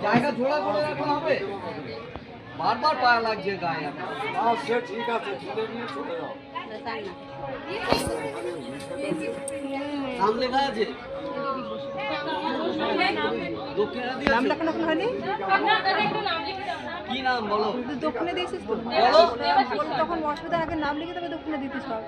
জায়গা ঝোড়া করে রাখা হবে, বারবার পায়া লাগছে গায়ে। সে ঠিক আছে, চলে যাও। নাম লেখা আছে, নাম লেখানো এখন হয়নি? কি নাম বলো? দক্ষিণে দিয়েছিস তো? বলো তখন অসুবিধা, আগে নাম লিখে তবে দক্ষিণে দিতে সব।